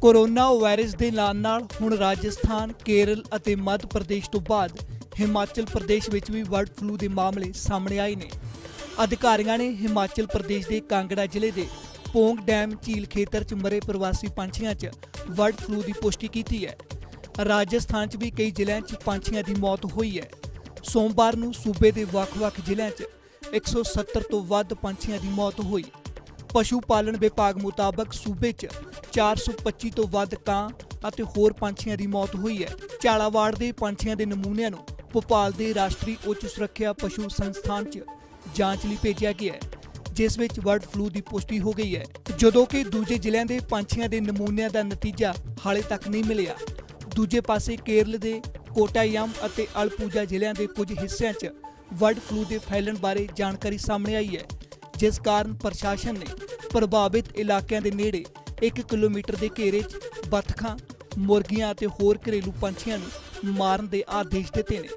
Corona virus के नाल हुण राजस्थान, केरल ਅਤੇ मध्य प्रदेश तो बाद हिमाचल प्रदेश विच भी बर्ड फ्लू के मामले सामने आए ने। अधिकारियों ने हिमाचल प्रदेश के कांगड़ा जिले के पोंग डैम झील खेतर च मरे प्रवासी पंछियों च बर्ड फ्लू की पुष्टि की है। राजस्थान च भी कई जिलों च पंछियों की मौत हुई है। सोमवार नूं सूबे के ਵੱਖ-ਵੱਖ जिलों च 170 तो वध पंछियों की मौत हुई। पशु पालन विभाग मुताबक सूबे च 425 तो वध कां ਅਤੇ होर पंछियों की मौत हुई है। झालावाड़ के पंछियों के नमूनिਆਂ ਨੂੰ भोपाल के राष्ट्रीय उच्च सुरक्षा पशु संस्थान च जांच ਲਈ भेजा गया है, जिस विच बर्ड फ्लू की पुष्टि हो गई है, जदों कि दूजे जिलों के पंछियों के नमूनिਆਂ का नतीजा हाले तक नहीं मिलिया। दूजे पासे केरल के कोटायाम और अलपुजा जिलों के कुछ हिस्सों च बर्ड फ्लू के फैलण बारे जानकारी सामने आई है, जिस कारण प्रशासन ने प्रभावित इलाकों के नेड़े 1 किलोमीटर के घेरे च बतखां, मुर्गियां ते होर घरेलू पंछियों नूं मारन के आदेश दिते ने।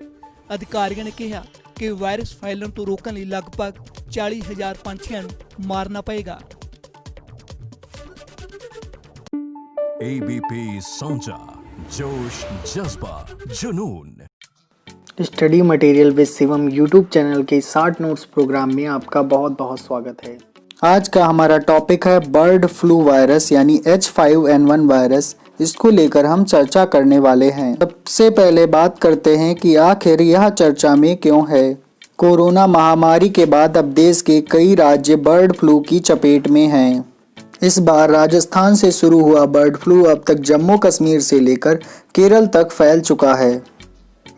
अधिकारियों ने कहा कि वायरस फैलण तो रोकण लई लगभग 40,000 पंछियों नूं मारना पएगा। ABP सोचा, जोश, जज्बा, जुनून। Study material with Shivam YouTube channel के 60 नोट्स प्रोग्राम में आपका बहुत बहुत स्वागत है। आज का हमारा टॉपिक है बर्ड फ्लू वायरस यानी H5N1 वायरस। इसको लेकर हम चर्चा करने वाले हैं। सबसे पहले बात करते हैं कि आखिर यह चर्चा में क्यों है। कोरोना महामारी के बाद अब देश के कई राज्य बर्ड फ्लू की चपेट में हैं। इस बार राजस्थान से शुरू हुआ बर्ड फ्लू अब तक जम्मू कश्मीर से लेकर केरल तक फैल चुका है।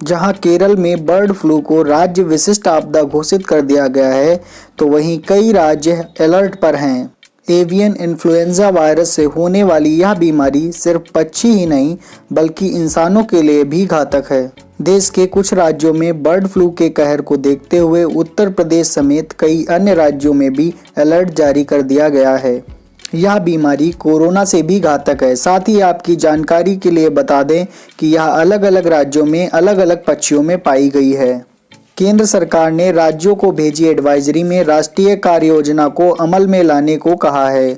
जहां केरल में बर्ड फ्लू को राज्य विशिष्ट आपदा घोषित कर दिया गया है, तो वहीं कई राज्य अलर्ट पर हैं। एवियन इन्फ्लुएंजा वायरस से होने वाली यह बीमारी सिर्फ पक्षी ही नहीं बल्कि इंसानों के लिए भी घातक है। देश के कुछ राज्यों में बर्ड फ्लू के कहर को देखते हुए उत्तर प्रदेश समेत कई अन्य राज्यों में भी अलर्ट जारी कर दिया गया है। यह बीमारी कोरोना से भी घातक है। साथ ही आपकी जानकारी के लिए बता दें कि यह अलग अलग राज्यों में अलग अलग पक्षियों में पाई गई है। केंद्र सरकार ने राज्यों को भेजी एडवाइजरी में राष्ट्रीय कार्य योजना को अमल में लाने को कहा है।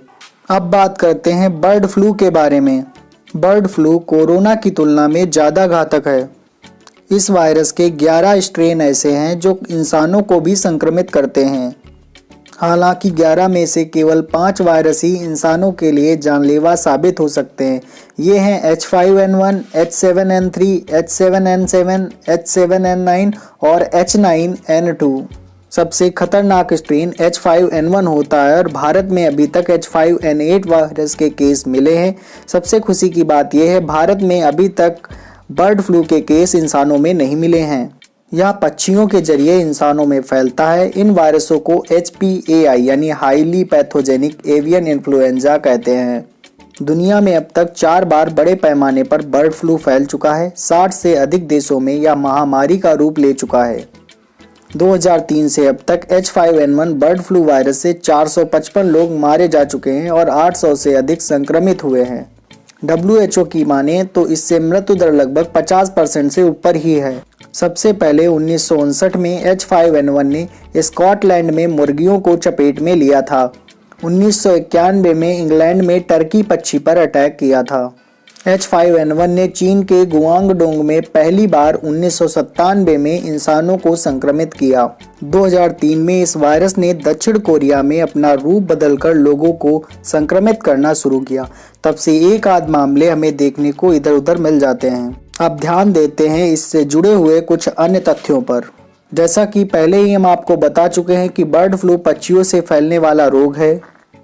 अब बात करते हैं बर्ड फ्लू के बारे में। बर्ड फ्लू कोरोना की तुलना में ज़्यादा घातक है। इस वायरस के 11 स्ट्रेन ऐसे हैं जो इंसानों को भी संक्रमित करते हैं। हालांकि 11 में से केवल 5 वायरस ही इंसानों के लिए जानलेवा साबित हो सकते हैं। ये हैं H5N1, H7N3, H7N7, H7N9 और H9N2। सबसे खतरनाक स्ट्रेन H5N1 होता है और भारत में अभी तक H5N8 वायरस के केस मिले हैं। सबसे खुशी की बात यह है भारत में अभी तक बर्ड फ्लू के केस इंसानों में नहीं मिले हैं। यह पक्षियों के जरिए इंसानों में फैलता है। इन वायरसों को HPAI यानी हाईली पैथोजेनिक एवियन इन्फ्लुएंजा कहते हैं। दुनिया में अब तक 4 बार बड़े पैमाने पर बर्ड फ्लू फैल चुका है। 60 से अधिक देशों में यह महामारी का रूप ले चुका है। 2003 से अब तक H5N1 बर्ड फ्लू वायरस से 455 लोग मारे जा चुके हैं और 800 से अधिक संक्रमित हुए हैं। WHO की माने तो इससे मृत्यु दर लगभग 50% से ऊपर ही है। सबसे पहले 1959 में H5N1 ने स्कॉटलैंड में मुर्गियों को चपेट में लिया था। 1991 में इंग्लैंड में टर्की पक्षी पर अटैक किया था। H5N1 ने चीन के गुआंगडोंग में पहली बार 1997 में इंसानों को संक्रमित किया। 2003 में इस वायरस ने दक्षिण कोरिया में अपना रूप बदलकर लोगों को संक्रमित करना शुरू किया। तब से एक आध मामले हमें देखने को इधर उधर मिल जाते हैं। अब ध्यान देते हैं इससे जुड़े हुए कुछ अन्य तथ्यों पर। जैसा कि पहले ही हम आपको बता चुके हैं कि बर्ड फ्लू पक्षियों से फैलने वाला रोग है।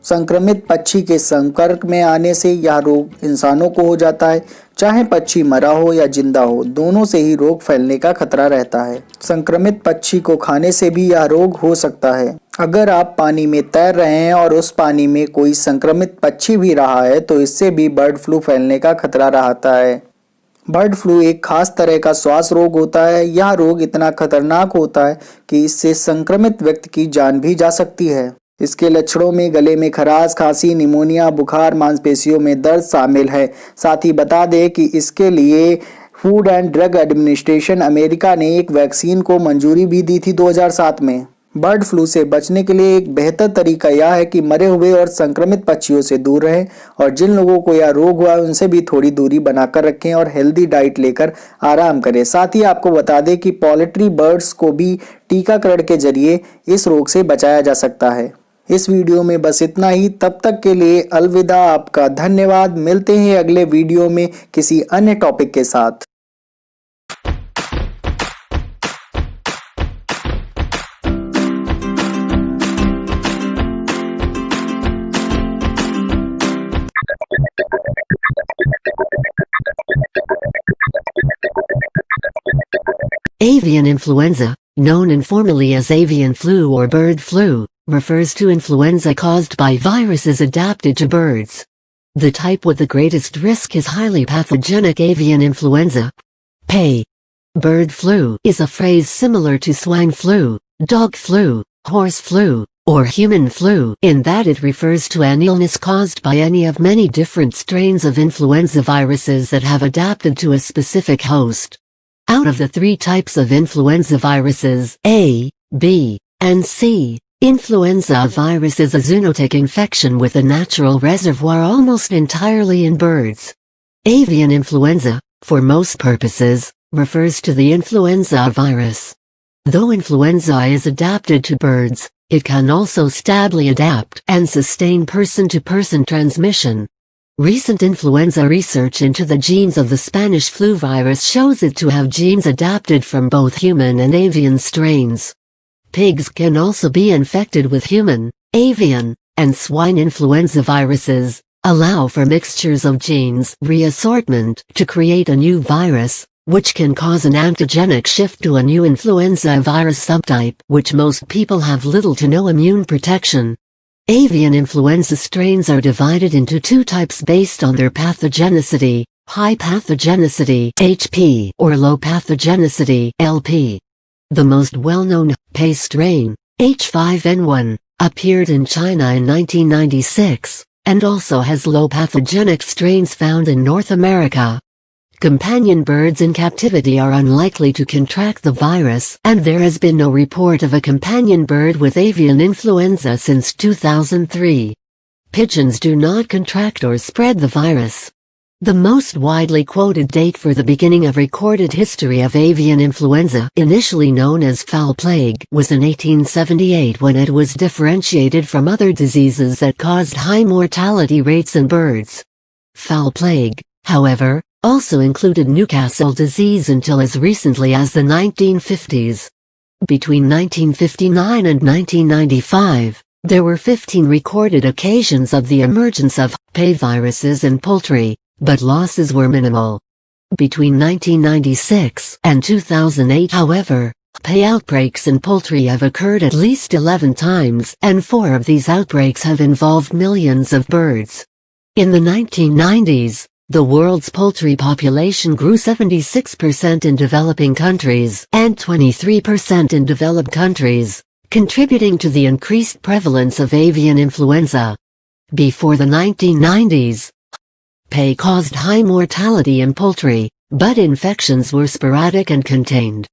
संक्रमित पक्षी के संपर्क में आने से यह रोग इंसानों को हो जाता है। चाहे पक्षी मरा हो या जिंदा हो, दोनों से ही रोग फैलने का खतरा रहता है। संक्रमित पक्षी को खाने से भी यह रोग हो सकता है। अगर आप पानी में तैर रहे हैं और उस पानी में कोई संक्रमित पक्षी भी रहा है तो इससे भी बर्ड फ्लू फैलने का खतरा रहता है। बर्ड फ्लू एक खास तरह का श्वास रोग होता है। यह रोग इतना खतरनाक होता है कि इससे संक्रमित व्यक्ति की जान भी जा सकती है। इसके लक्षणों में गले में खराश, खांसी, निमोनिया, बुखार, मांसपेशियों में दर्द शामिल है। साथ ही बता दें कि इसके लिए food and drug administration America ने एक वैक्सीन को मंजूरी भी दी थी 2007 में। बर्ड फ्लू से बचने के लिए एक बेहतर तरीका यह है कि मरे हुए और संक्रमित पक्षियों से दूर रहें और जिन लोगों को यह रोग हुआ है उनसे भी थोड़ी दूरी बनाकर रखें और हेल्दी डाइट लेकर आराम करें। साथ ही आपको बता दें कि पोल्ट्री बर्ड्स को भी टीकाकरण के जरिए इस रोग से बचाया जा सकता है। इस वीडियो में बस इतना ही। तब तक के लिए अलविदा, आपका धन्यवाद। मिलते हैं अगले वीडियो में किसी अन्य टॉपिक के साथ। Avian influenza, known informally as avian flu or bird flu, refers to influenza caused by viruses adapted to birds. The type with the greatest risk is highly pathogenic avian influenza. PA. Bird flu is a phrase similar to swine flu, dog flu, horse flu, or human flu in that it refers to an illness caused by any of many different strains of influenza viruses that have adapted to a specific host. Out of the three types of influenza viruses, A, B, and C, influenza virus is a zoonotic infection with a natural reservoir almost entirely in birds. Avian influenza, for most purposes, refers to the influenza virus. Though influenza is adapted to birds, it can also stably adapt and sustain person-to-person transmission. Recent influenza research into the genes of the Spanish flu virus shows it to have genes adapted from both human and avian strains. Pigs can also be infected with human, avian, and swine influenza viruses, allow for mixtures of genes reassortment to create a new virus, which can cause an antigenic shift to a new influenza virus subtype, which most people have little to no immune protection. Avian influenza strains are divided into two types based on their pathogenicity, high pathogenicity HP or low pathogenicity LP. The most well-known PA strain, H5N1, appeared in China in 1996, and also has low pathogenic strains found in North America. Companion birds in captivity are unlikely to contract the virus, and there has been no report of a companion bird with avian influenza since 2003. Pigeons do not contract or spread the virus. The most widely quoted date for the beginning of recorded history of avian influenza, initially known as fowl plague, was in 1878 when it was differentiated from other diseases that caused high mortality rates in birds. Fowl plague, however, also included Newcastle disease until as recently as the 1950s. Between 1959 and 1995, there were 15 recorded occasions of the emergence of PA viruses in poultry, but losses were minimal. Between 1996 and 2008, however, PA outbreaks in poultry have occurred at least 11 times, and 4 of these outbreaks have involved millions of birds. In the 1990s, the world's poultry population grew 76% in developing countries and 23% in developed countries, contributing to the increased prevalence of avian influenza. Before the 1990s, PA caused high mortality in poultry, but infections were sporadic and contained.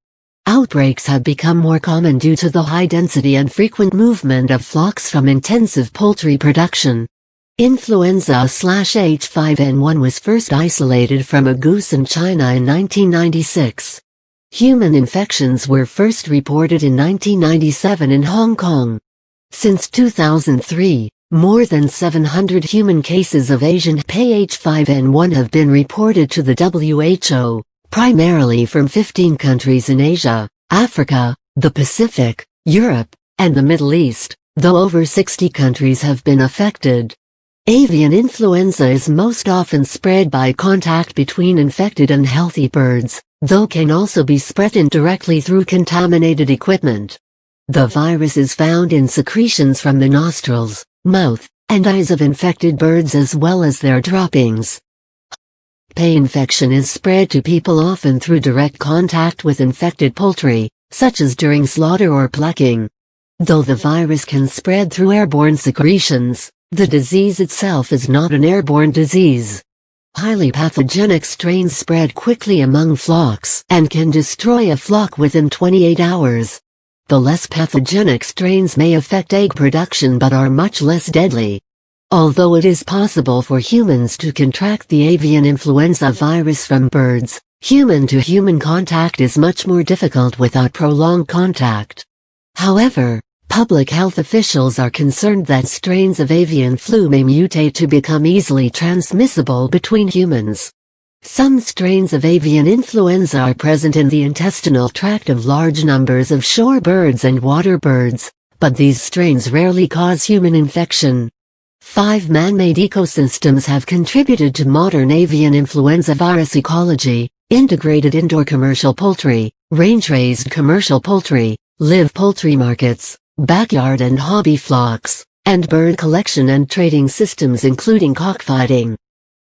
Outbreaks have become more common due to the high density and frequent movement of flocks from intensive poultry production. Influenza/H5N1 was first isolated from a goose in China in 1996. Human infections were first reported in 1997 in Hong Kong. Since 2003, more than 700 human cases of Asian PA H5N1 have been reported to the WHO, primarily from 15 countries in Asia, Africa, the Pacific, Europe, and the Middle East, though over 60 countries have been affected. Avian influenza is most often spread by contact between infected and healthy birds, though can also be spread indirectly through contaminated equipment. The virus is found in secretions from the nostrils, mouth, and eyes of infected birds as well as their droppings. PA infection is spread to people often through direct contact with infected poultry, such as during slaughter or plucking. Though the virus can spread through airborne secretions, the disease itself is not an airborne disease. Highly pathogenic strains spread quickly among flocks and can destroy a flock within 28 hours. The less pathogenic strains may affect egg production but are much less deadly. Although it is possible for humans to contract the avian influenza virus from birds, human-to-human contact is much more difficult without prolonged contact. However, public health officials are concerned that strains of avian flu may mutate to become easily transmissible between humans. Some strains of avian influenza are present in the intestinal tract of large numbers of shorebirds and water birds, but these strains rarely cause human infection. 5 man-made ecosystems have contributed to modern avian influenza virus ecology: integrated indoor commercial poultry, range-raised commercial poultry, live poultry markets, backyard and hobby flocks, and bird collection and trading systems including cockfighting.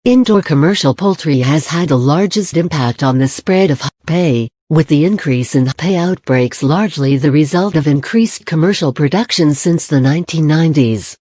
Indoor commercial poultry has had the largest impact on the spread of HPA, with the increase in HPA outbreaks largely the result of increased commercial production since the 1990s.